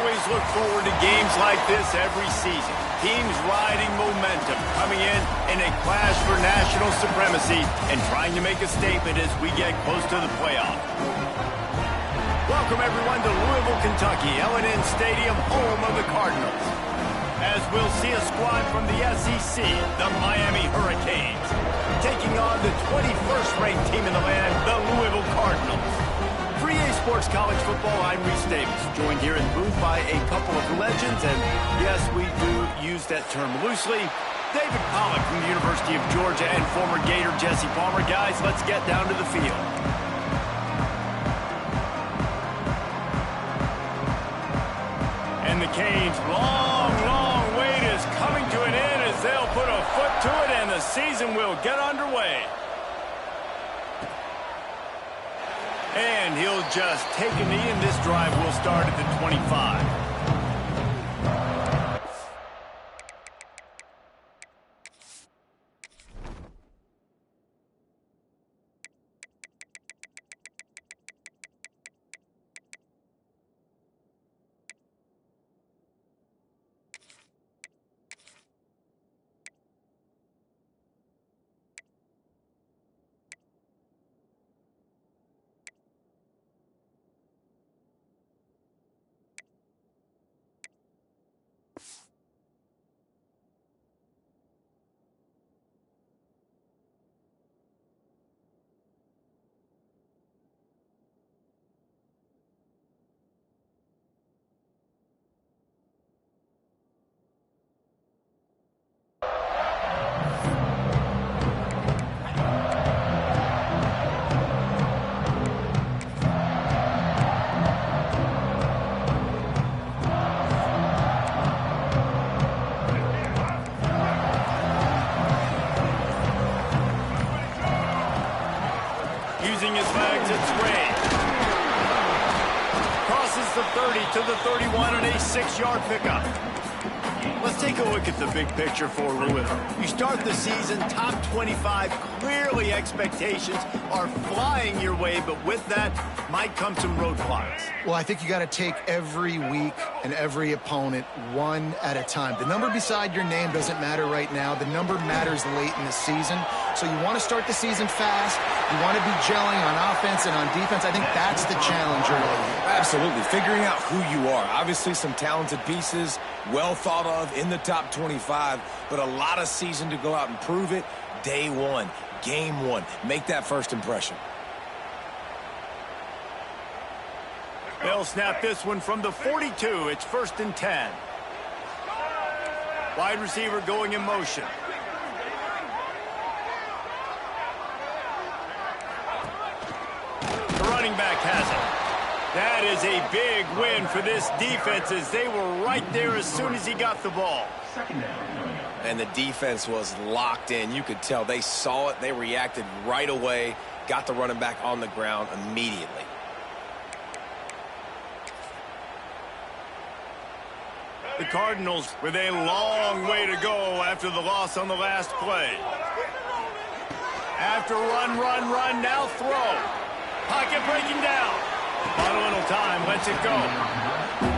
always look forward to games like this every season. Teams riding momentum, coming in a clash for national supremacy and trying to make a statement as we get close to the playoff. Welcome, everyone, to Louisville, Kentucky, L&N Stadium, home of the Cardinals. As we'll see a squad from the SEC, the Miami Hurricanes, taking on the 21st-ranked team in the land, the Louisville Cardinals. For EA Sports College Football, I'm Reese Davis, joined here in the booth by a couple of legends, and yes, we do use that term loosely. David Pollack from the University of Georgia and former Gator Jesse Palmer. Guys, let's get down to the field. And the Canes' long wait is coming to an end as they'll put a foot to it and the season will get underway. And he'll just take a knee, and this drive will start at the 25. Using his legs, it's Ray. Crosses the 30 to the 31 and a 6-yard pickup. Let's take a look at the big picture for Louisville. You start the season top 25. Clearly expectations are flying your way, but with that might come some roadblocks. Well, I think you got to take every week and every opponent one at a time. The number beside your name doesn't matter right now. The number matters late in the season. So you want to start the season fast. You want to be gelling on offense and on defense. I think that's the challenge early. Absolutely. Figuring out who you are. Obviously some talented pieces, well thought of in the top 25, but a lot of season to go out and prove it. Day one, game one. Make that first impression. They'll snap this one from the 42. It's 1st and 10. Wide receiver going in motion. The running back has it. That is a big win for this defense as they were right there as soon as he got the ball. And the defense was locked in. You could tell they saw it. They reacted right away. Got the running back on the ground immediately. The Cardinals with a long way to go after the loss on the last play. After run, now throw. Pocket breaking down. Not a little time, lets it go.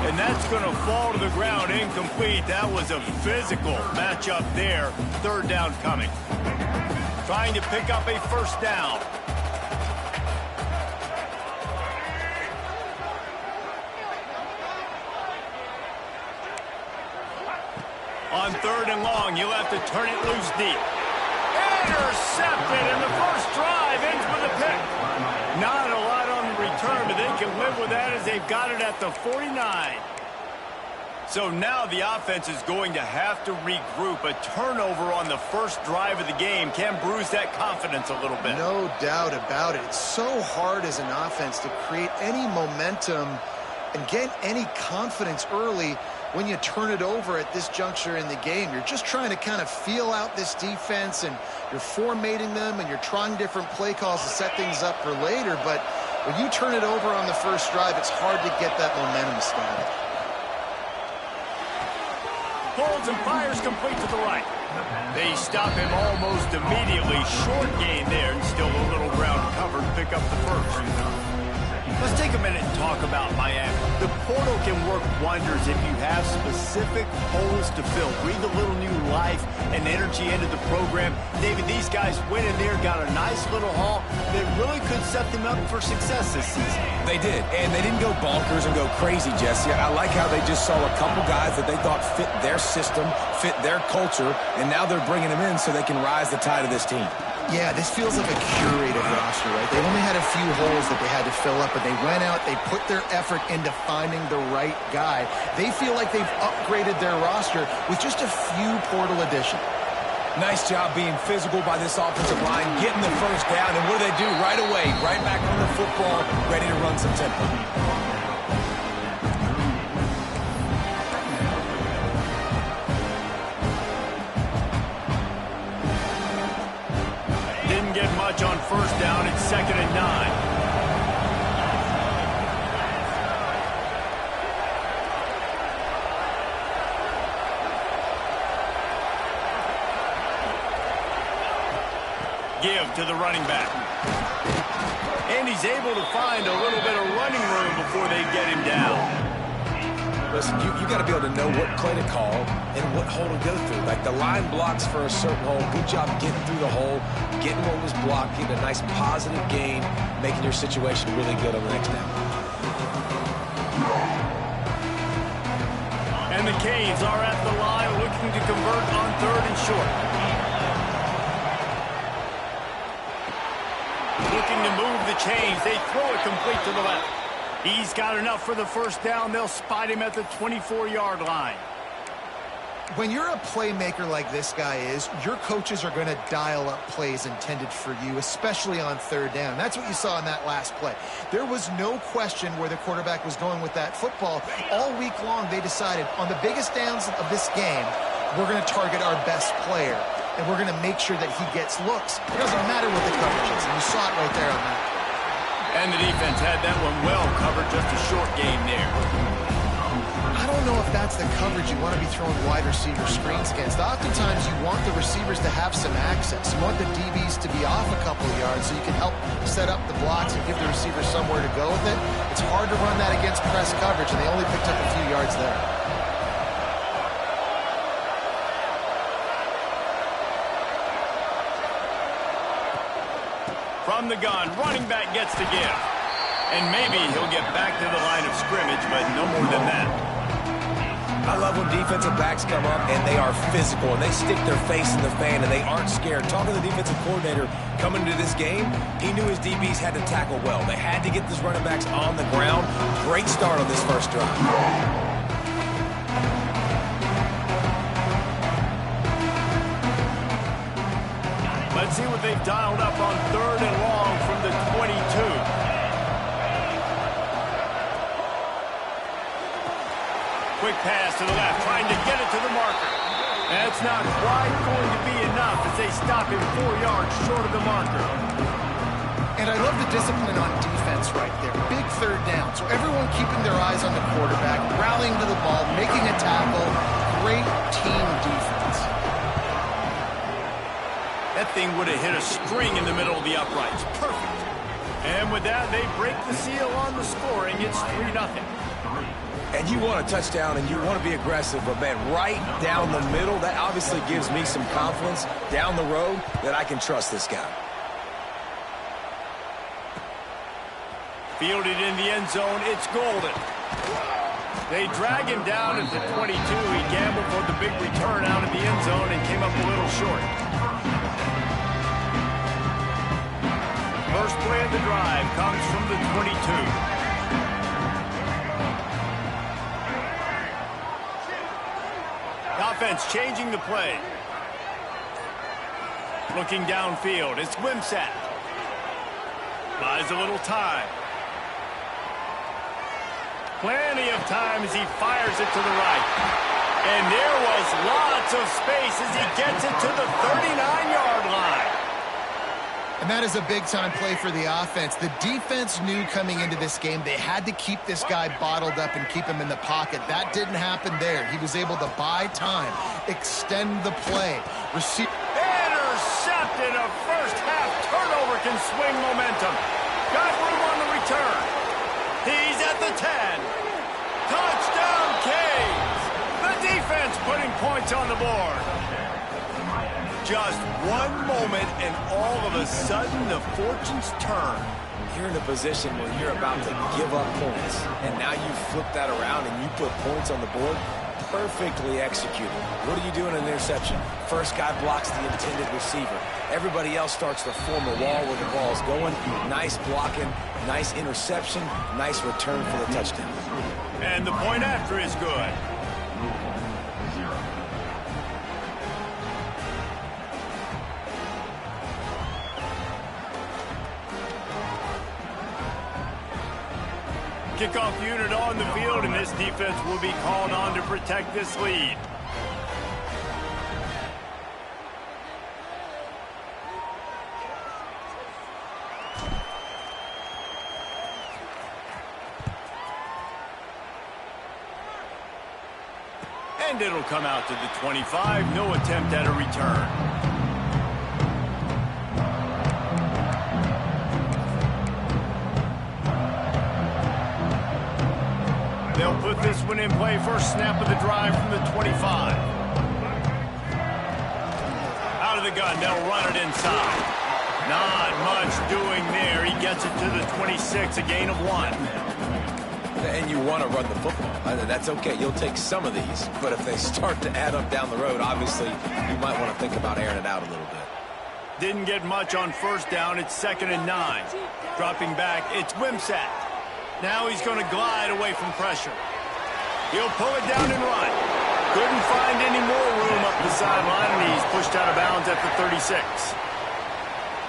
And that's going to fall to the ground incomplete. That was a physical matchup there. 3rd down coming. Trying to pick up a 1st down. On 3rd and long, you'll have to turn it loose deep. Intercepted, and the first drive ends with a pick. Not a lot on the return, but they can live with that as they've got it at the 49. So now the offense is going to have to regroup. A turnover on the first drive of the game can bruise that confidence a little bit. No doubt about it. It's so hard as an offense to create any momentum and get any confidence early when you turn it over at this juncture in the game. You're just trying to kind of feel out this defense, and you're formatting them, and you're trying different play calls to set things up for later. But when you turn it over on the first drive, it's hard to get that momentum started. Holds and fires complete to the right. They stop him almost immediately. Short gain there, and still a little ground covered. Pick up the first. Let's take take a minute and talk about Miami. The portal can work wonders if you have specific holes to fill. Breathe a little new life and energy into the program. David, these guys went in there, got a nice little haul that really could set them up for success this season. They did, and they didn't go bonkers and go crazy, Jesse. I like how they just saw a couple guys that they thought fit their system, fit their culture, and now they're bringing them in so they can rise the tide of this team. Yeah, this feels like a curated roster, right? They only had a few holes that they had to fill up, but they went out, they put their effort into finding the right guy. They feel like they've upgraded their roster with just a few portal additions. Nice job being physical by this offensive line, getting the first down, and what do they do right away? Right back on the football, ready to run some tempo. Get much on first down. It's 2nd and 9. Give to the running back. And he's able to find a little bit of running room before they get him down. Listen, you got to be able to know what play to call and what hole to go through. Like the line blocks for a certain hole. Good job getting through the hole, getting what was blocked, getting a nice positive gain, making your situation really good on the next down. And the Canes are at the line looking to convert on 3rd and short. Looking to move the chains. They throw it complete to the left. He's got enough for the first down. They'll spot him at the 24-yard line. When you're a playmaker like this guy is, your coaches are going to dial up plays intended for you, especially on 3rd down. That's what you saw in that last play. There was no question where the quarterback was going with that football. All week long, they decided on the biggest downs of this game, we're going to target our best player, and we're going to make sure that he gets looks. It doesn't matter what the coverage is, and you saw it right there on that. And the defense had that one well covered, just a short game there. I don't know if that's the coverage you want to be throwing wide receiver screens against. Oftentimes, you want the receivers to have some access. You want the DBs to be off a couple of yards so you can help set up the blocks and give the receiver somewhere to go with it. It's hard to run that against press coverage, and they only picked up a few yards there. From the gun, running back gets to give. And maybe he'll get back to the line of scrimmage, but no more than that. I love when defensive backs come up and they are physical and they stick their face in the fan and they aren't scared. Talking to the defensive coordinator coming into this game, he knew his DBs had to tackle well. They had to get these running backs on the ground. Great start on this first drive. Let's see what they've dialed up on 3rd and long from the 22. Quick pass to the left, trying to get it to the marker. That's not quite going to be enough as they stop him 4 yards short of the marker. And I love the discipline on defense right there. Big 3rd down. So everyone keeping their eyes on the quarterback, rallying to the ball, making a tackle. Great team defense. That thing would have hit a string in the middle of the uprights. Perfect. And with that, they break the seal on the scoring. It's 3-0. And you want a touchdown and you want to be aggressive, but man, right down the middle, that obviously gives me some confidence down the road that I can trust this guy. Fielded in the end zone, it's Golden. They drag him down at the 22. He gambled for the big return out of the end zone and came up a little short. First play of the drive comes from the 22. Offense changing the play. Looking downfield, it's Wimsatt. Buys a little time. Plenty of time as he fires it to the right. And there was lots of space as he gets it to the 39-yard line. And that is a big-time play for the offense. The defense knew coming into this game they had to keep this guy bottled up and keep him in the pocket. That didn't happen there. He was able to buy time, extend the play. Intercepted. A first-half turnover can swing momentum. Got room on the return. He's at the 10. Touchdown, Canes. The defense putting points on the board. Just one moment, and all of a sudden, the fortunes turn. You're in a position where you're about to give up points, and now you flip that around and you put points on the board. Perfectly executed. What do you do in an interception? First guy blocks the intended receiver. Everybody else starts to form a wall where the ball's going. Nice blocking, nice interception, nice return for the touchdown. And the point after is good. Kickoff unit on the field, and this defense will be called on to protect this lead. And it'll come out to the 25. No attempt at a return. They'll put this one in play. First snap of the drive from the 25. Out of the gun, they'll run it inside. Not much doing there. He gets it to the 26, a gain of 1. And you want to run the football. That's okay. You'll take some of these. But if they start to add up down the road, obviously, you might want to think about airing it out a little bit. Didn't get much on first down. It's 2nd and 9. Dropping back, it's Wimsatt. Now he's going to glide away from pressure. He'll pull it down and run. Couldn't find any more room up the sideline, and he's pushed out of bounds at the 36.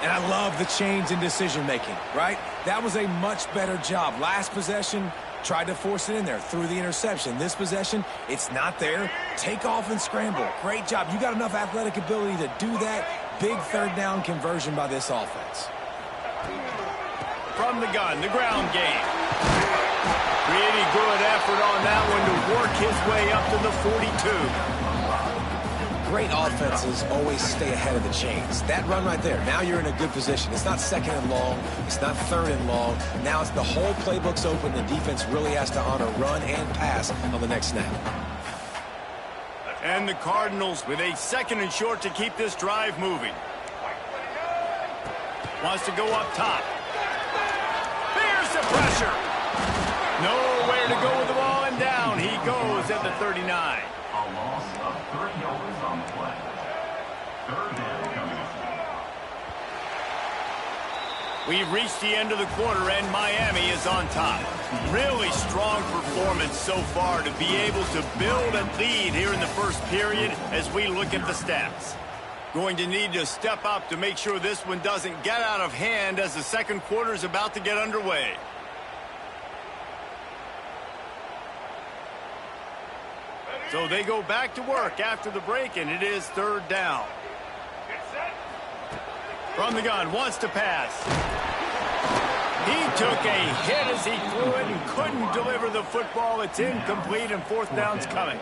And I love the change in decision-making, right? That was a much better job. Last possession, tried to force it in there, threw the interception. This possession, it's not there. Take off and scramble. Great job. You got enough athletic ability to do that. Big third down conversion by this offense. From the gun, the ground game. Pretty good effort on that one to work his way up to the 42. Great offenses always stay ahead of the chains. That run right there, now you're in a good position. It's not 2nd and long. It's not 3rd and long. Now it's the whole playbook's open. The defense really has to honor run and pass on the next snap. And the Cardinals with a 2nd and short to keep this drive moving. Wants to go up top. There's the pressure. Nowhere to go with the ball, and down he goes at the 39. A loss of 3 yards on the play. 3rd down coming up. We've reached the end of the quarter, and Miami is on top. Really strong performance so far to be able to build a lead here in the first period as we look at the stats. Going to need to step up to make sure this one doesn't get out of hand as the second quarter is about to get underway. So they go back to work after the break, and it is 3rd down. From the gun, wants to pass. He took a hit as he threw it and couldn't deliver the football. It's incomplete, and 4th down's coming.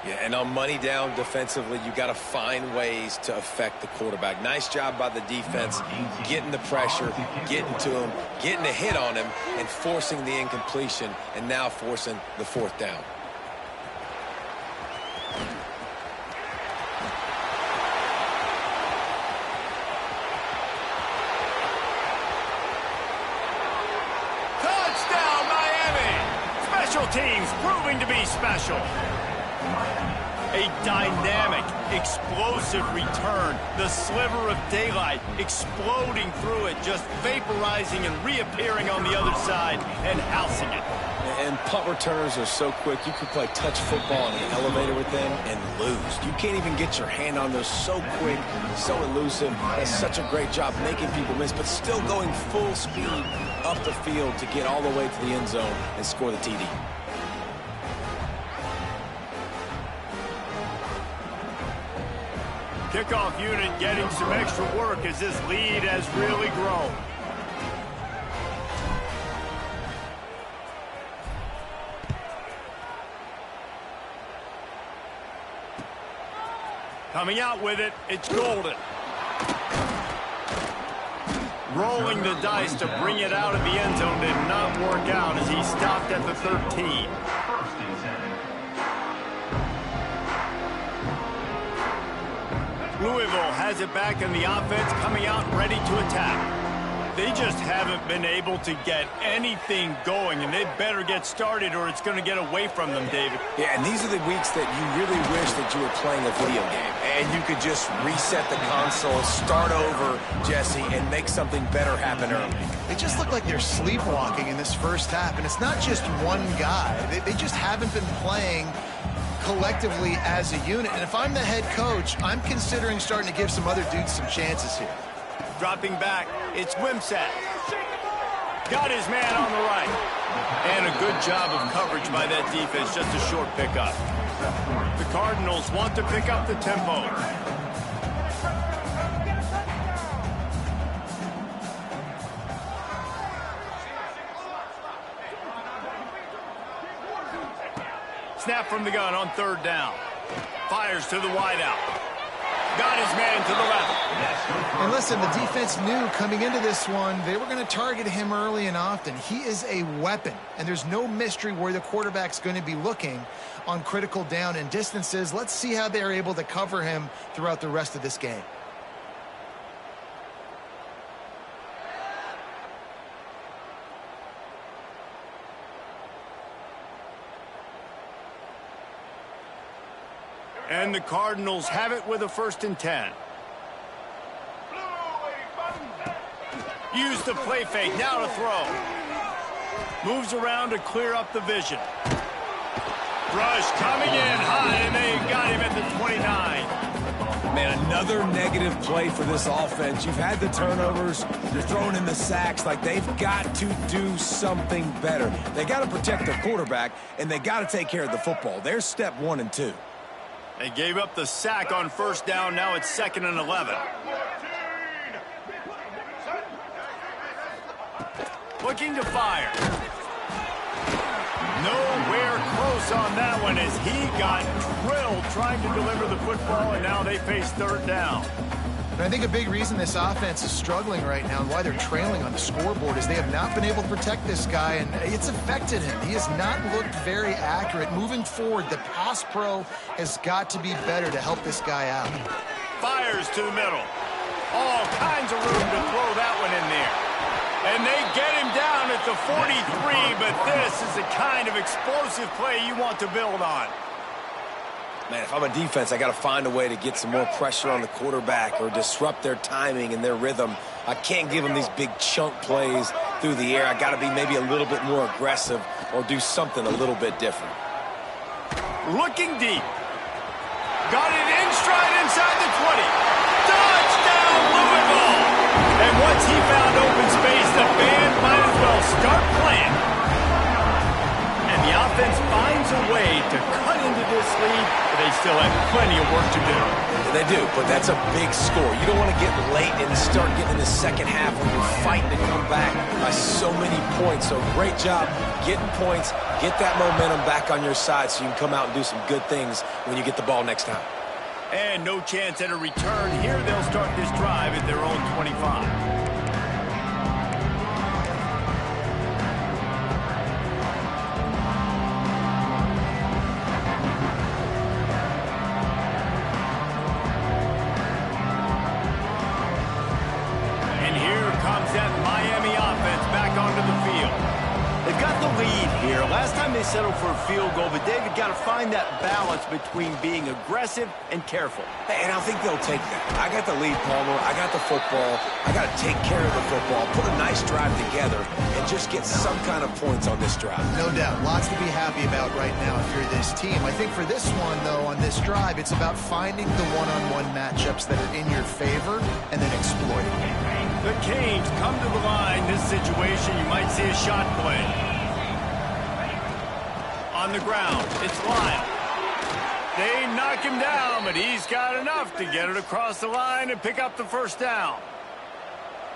Yeah, and on money down defensively, you got to find ways to affect the quarterback. Nice job by the defense, getting the pressure, getting to him, getting a hit on him, and forcing the incompletion, and now forcing the 4th down. Special teams proving to be special. A dynamic, explosive return. The sliver of daylight exploding through it, just vaporizing and reappearing on the other side and housing it. And punt returners are so quick. You could play touch football in an elevator with them and lose. You can't even get your hand on those. So quick, so elusive. That's such a great job making people miss, but still going full speed up the field to get all the way to the end zone and score the TD. Kickoff unit getting some extra work as this lead has really grown. Coming out with it, it's Golden. Rolling the dice to bring it out of the end zone did not work out as he stopped at the 13. First and 10. Louisville has it back in the offense, coming out ready to attack. They just haven't been able to get anything going, and they better get started or it's going to get away from them, David. Yeah, and these are the weeks that you really wish that you were playing a video game and you could just reset the console, start over, Jesse, and make something better happen early. They just look like they're sleepwalking in this first half, and it's not just one guy. They just haven't been playing collectively as a unit. And if I'm the head coach, I'm considering starting to give some other dudes some chances here. Dropping back, it's Wimsatt. Got his man on the right. And a good job of coverage by that defense, just a short pickup. The Cardinals want to pick up the tempo. Snap from the gun on third down. Fires to the wideout. Got his man to the left. And listen, the defense knew coming into this one, they were going to target him early and often. He is a weapon, and there's no mystery where the quarterback's going to be looking on critical down and distances. Let's see how they're able to cover him throughout the rest of this game. And the Cardinals have it with a 1st and 10. Use the play fake, now to throw. Moves around to clear up the vision. Rush coming in high, and they got him at the 29. Man, another negative play for this offense. You've had the turnovers, you're throwing in the sacks. Like, they've got to do something better. They got to protect their quarterback, and they got to take care of the football. There's step 1 and 2. They gave up the sack on 1st down. Now it's 2nd and 11. Looking to fire. Nowhere close on that one as he got drilled trying to deliver the football, and now they face 3rd down. And I think a big reason this offense is struggling right now and why they're trailing on the scoreboard is they have not been able to protect this guy, and it's affected him. He has not looked very accurate. Moving forward, the pass pro has got to be better to help this guy out. Fires to the middle. All kinds of room to throw that one in there. And they get him down at the 43, but this is the kind of explosive play you want to build on. Man, if I'm a defense, I got to find a way to get some more pressure on the quarterback or disrupt their timing and their rhythm. I can't give them these big chunk plays through the air. I got to be maybe a little bit more aggressive or do something a little bit different. Looking deep. Got it in stride inside the 20. Touchdown, Louisville! And once he found open space, the band might as well start playing. And the offense finds a way to cut into this lead, but they still have plenty of work to do. They do, but that's a big score. You don't want to get late and start getting in the second half when you're fighting to come back by so many points. So great job getting points, get that momentum back on your side so you can come out and do some good things when you get the ball next time. And no chance at a return here. They'll start this drive at their own 25. Last time they settled for a field goal, but David got to find that balance between being aggressive and careful. And I think they'll take that. I got the lead, Palmer. I got the football. I got to take care of the football, put a nice drive together, and just get some kind of points on this drive. No doubt. Lots to be happy about right now if you're this team. I think for this one, though, on this drive, it's about finding the one-on-one matchups that are in your favor and then exploiting it. The Canes come to the line. This situation, you might see a shot play. On the ground, it's Lyle. They knock him down, but he's got enough to get it across the line and pick up the 1st down.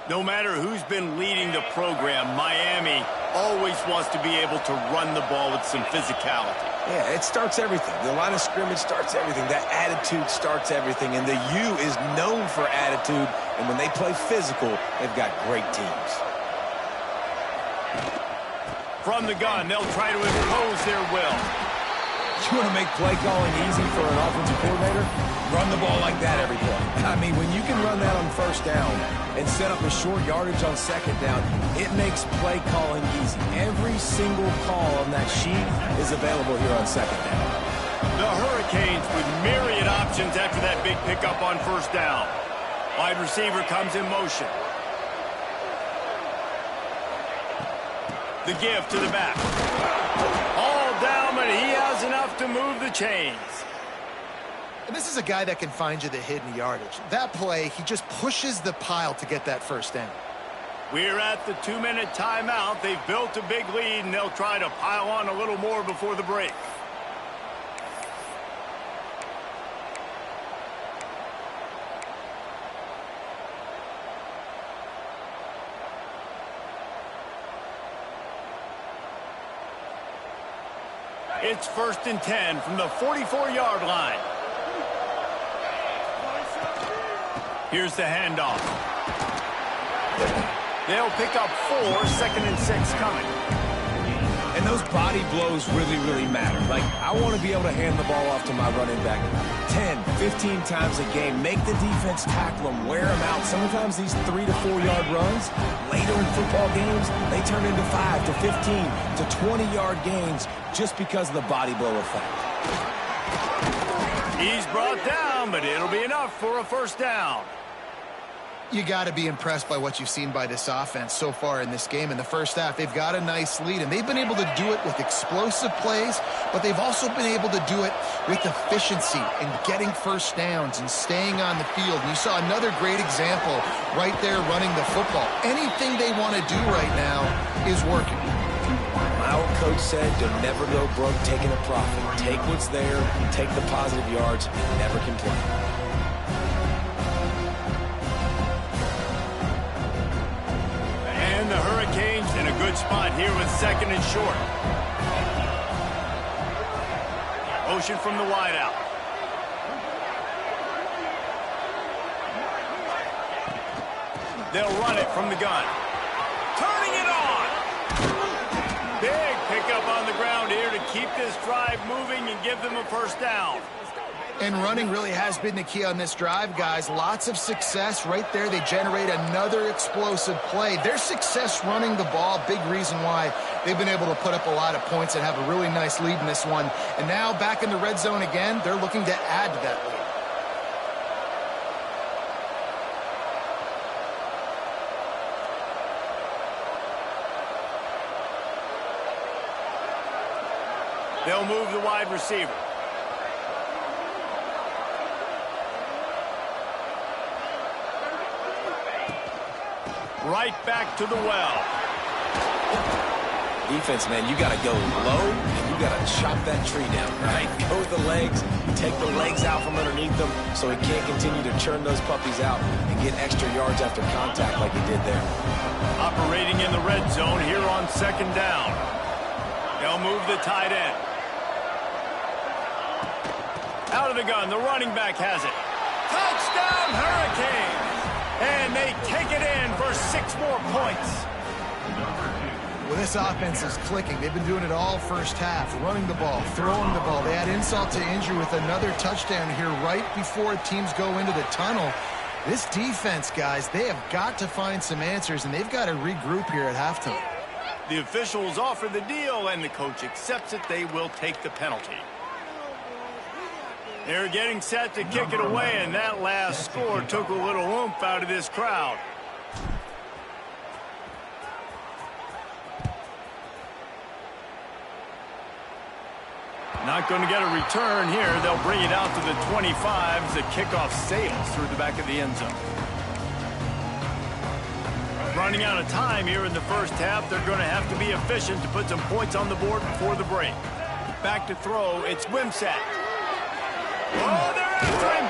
No matter who's been leading the program, Miami always wants to be able to run the ball with some physicality. Yeah, it starts everything. The line of scrimmage starts everything. That attitude starts everything. And the U is known for attitude. And when they play physical, they've got great teams. From the gun, they'll try to impose their will. You want to make play calling easy for an offensive coordinator? Run the ball like that every play. I mean, when you can run that on first down and set up a short yardage on second down, it makes play calling easy. Every single call on that sheet is available here on second down. The Hurricanes with myriad options after that big pickup on first down. Wide receiver comes in motion. The give to the back. All down, but he has enough to move the chains. And this is a guy that can find you the hidden yardage. That play, he just pushes the pile to get that first down. We're at the 2-minute timeout. They've built a big lead, and they'll try to pile on a little more before the break. It's 1st and 10 from the 44-yard line. Here's the handoff. They'll pick up 4, 2nd and 6 coming. And those body blows really, really matter. Like, I want to be able to hand the ball off to my running back 10, 15 times a game. Make the defense tackle them, wear them out. Sometimes these 3 to 4 yard runs, later in football games, they turn into 5 to 15 to 20-yard gains just because of the body blow effect. He's brought down, but it'll be enough for a first down. You got to be impressed by what you've seen by this offense so far in this game. In the first half, they've got a nice lead, and they've been able to do it with explosive plays, but they've also been able to do it with efficiency and getting first downs and staying on the field. And you saw another great example right there running the football. Anything they want to do right now is working. My old coach said, "Don't never go broke taking a profit. Take what's there, take the positive yards, and never complain." And the Hurricanes in a good spot here with 2nd and short. Motion from the wideout. They'll run it from the gun. Turning it on. Big pickup on the ground here to keep this drive moving and give them a first down. And running really has been the key on this drive, guys. Lots of success right there. They generate another explosive play. Their success running the ball, big reason why they've been able to put up a lot of points and have a really nice lead in this one. And now back in the red zone again, they're looking to add to that lead. They'll move the wide receiver. Right back to the well. Defense, man, you got to go low, and you got to chop that tree down, right? Go with the legs, take the legs out from underneath them so he can't continue to churn those puppies out and get extra yards after contact like he did there. Operating in the red zone here on 2nd down. They'll move the tight end. Out of the gun, the running back has it. Touchdown, Hurricanes! And they take it in for 6 more points. Well, this offense is clicking. They've been doing it all first half, running the ball, throwing the ball. They add insult to injury with another touchdown here right before teams go into the tunnel. This defense, guys, they have got to find some answers, and they've got to regroup here at halftime. The officials offer the deal, and the coach accepts it. They will take the penalty. They're getting set to kick it away, and that last score took a little oomph out of this crowd. Not going to get a return here. They'll bring it out to the 25 as the kickoff sails through the back of the end zone. Running out of time here in the first half. They're going to have to be efficient to put some points on the board before the break. Back to throw. It's Wimsatt. Oh, they're after him.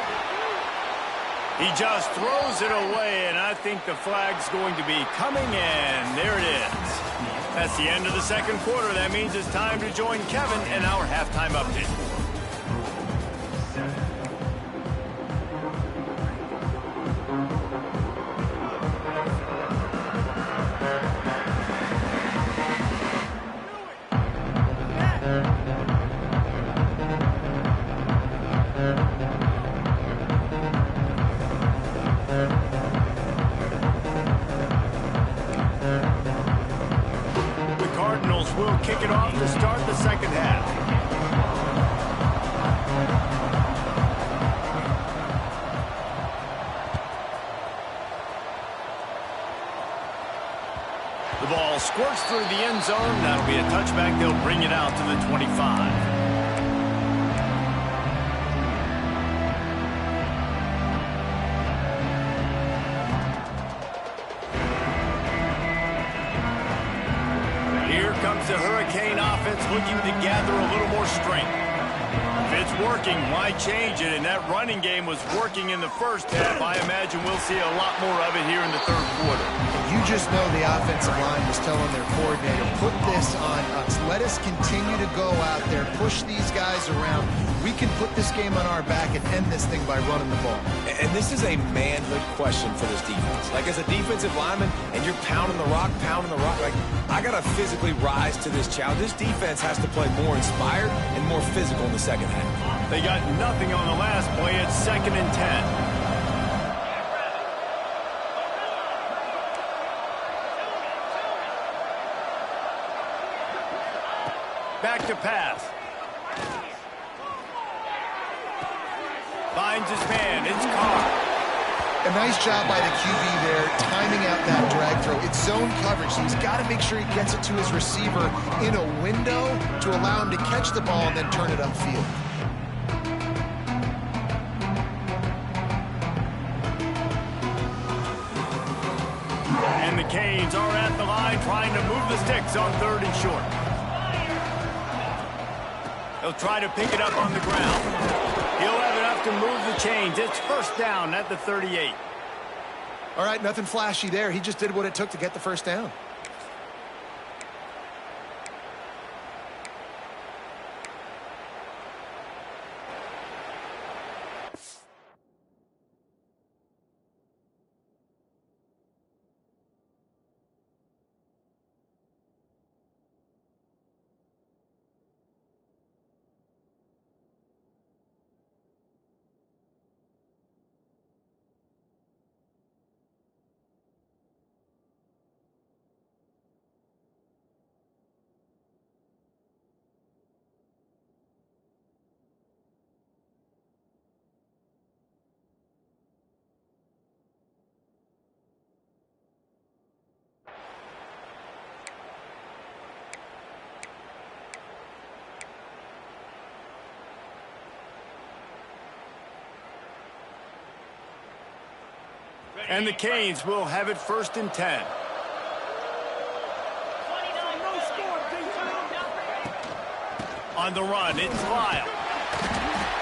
He just throws it away, and I think the flag's going to be coming in. There it is. That's the end of the second quarter. That means it's time to join Kevin in our halftime update. Will kick it off to start the second half. The ball squirts through the end zone. That'll be a touchback. They'll bring it out to the 25. The Hurricane offense looking to gather a little more strength. If it's working, why change it? And that running game was working in the first half. I imagine we'll see a lot more of it here in the third quarter. You just know the offensive line was telling their coordinator, put this on us. Let us continue to go out there, push these guys around. We can put this game on our back and end this thing by running the ball. And this is a manhood question for this defense. Like, as a defensive lineman, and you're pounding the rock, like, I got to physically rise to this challenge. This defense has to play more inspired and more physical in the second half. They got nothing on the last play. It's 2nd and 10. Back to pass. Finds his man. It's Carr. A nice job by the QB there, timing out that drag throw. It's zone coverage, so he's got to make sure he gets it to his receiver in a window to allow him to catch the ball and then turn it upfield. And the Canes are at the line trying to move the sticks on 3rd and short. They'll try to pick it up on the ground. He'll have enough to move the chains. It's 1st down at the 38. All right, nothing flashy there. He just did what it took to get the 1st down. And the Canes will have it 1st and 10. On the run, it's Lyle.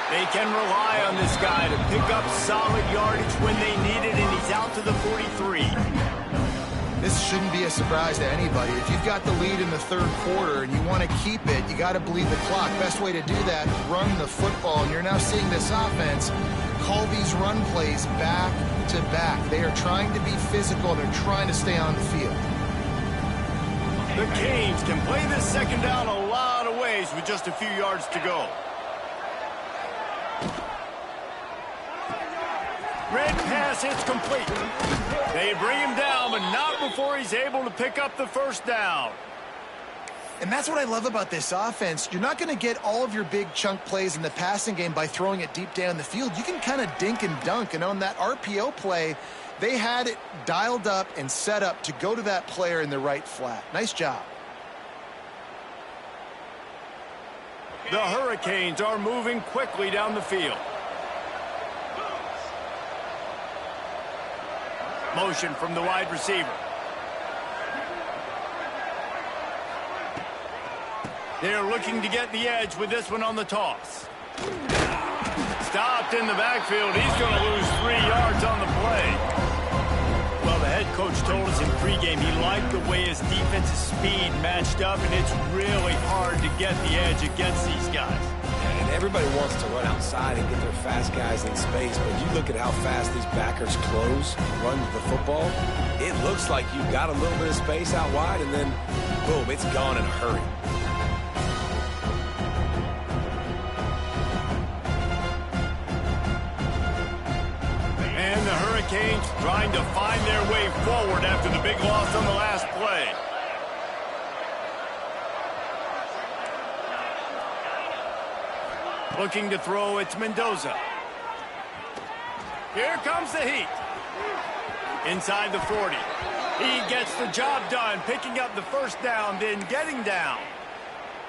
They can rely on this guy to pick up solid yardage when they need it, and he's out to the 43. This shouldn't be a surprise to anybody. If you've got the lead in the 3rd quarter and you want to keep it, you got to bleed the clock. Best way to do that, run the football. And you're now seeing this offense call these run plays back to back. They are trying to be physical. They're trying to stay on the field. The Canes can play this 2nd down a lot of ways with just a few yards to go. Red pass, it's complete. They bring him down, but not before he's able to pick up the 1st down. And that's what I love about this offense. You're not going to get all of your big chunk plays in the passing game by throwing it deep down the field. You can kind of dink and dunk. And on that RPO play, they had it dialed up and set up to go to that player in the right flat. Nice job. The Hurricanes are moving quickly down the field. Motion from the wide receiver. They're looking to get the edge with this one on the toss. Stopped in the backfield. He's going to lose 3 yards on the play. Well, the head coach told us in pregame he liked the way his defensive speed matched up, and it's really hard to get the edge against these guys. And everybody wants to run outside and get their fast guys in space, but you look at how fast these backers close, run the football, it looks like you've got a little bit of space out wide, and then, boom, it's gone in a hurry. And the Hurricanes trying to find their way forward after the big loss on the last play. Looking to throw, it's Mendoza. Here comes the heat. Inside the 40. He gets the job done, picking up the first down, then getting down.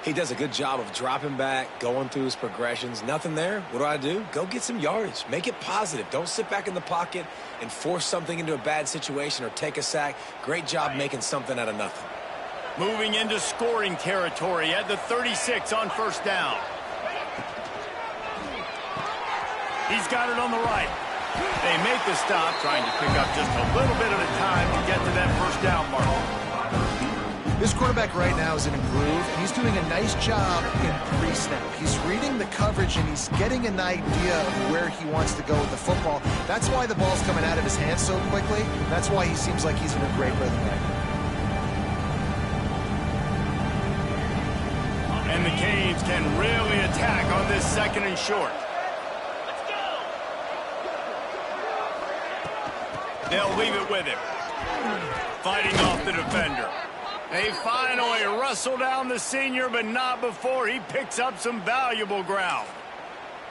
He does a good job of dropping back, going through his progressions. Nothing there. What do? Go get some yardage. Make it positive. Don't sit back in the pocket and force something into a bad situation or take a sack. Great job making something out of nothing. Moving into scoring territory at the 36 on first down. He's got it on the right. They make the stop, trying to pick up just a little bit at a time to get to that first down mark. This quarterback right now is in a groove, and he's doing a nice job in pre-snap. He's reading the coverage, and he's getting an idea of where he wants to go with the football. That's why the ball's coming out of his hands so quickly. That's why he seems like he's in a great rhythm right now. And the Canes can really attack on this 2nd and short. They'll leave it with him. Fighting off the defender. They finally wrestle down the senior, but not before he picks up some valuable ground.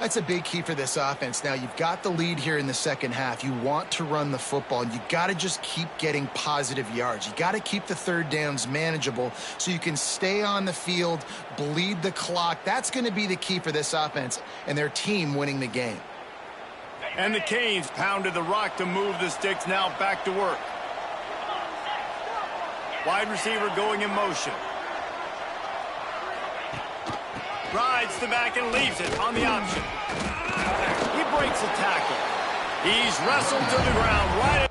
That's a big key for this offense. Now, you've got the lead here in the second half. You want to run the football, and you got to just keep getting positive yards. You got to keep the third downs manageable so you can stay on the field, bleed the clock. That's going to be the key for this offense and their team winning the game. And the Canes pounded the rock to move the sticks, now back to work. Wide receiver going in motion. Rides the back and leaves it on the option. He breaks a tackle. He's wrestled to the ground right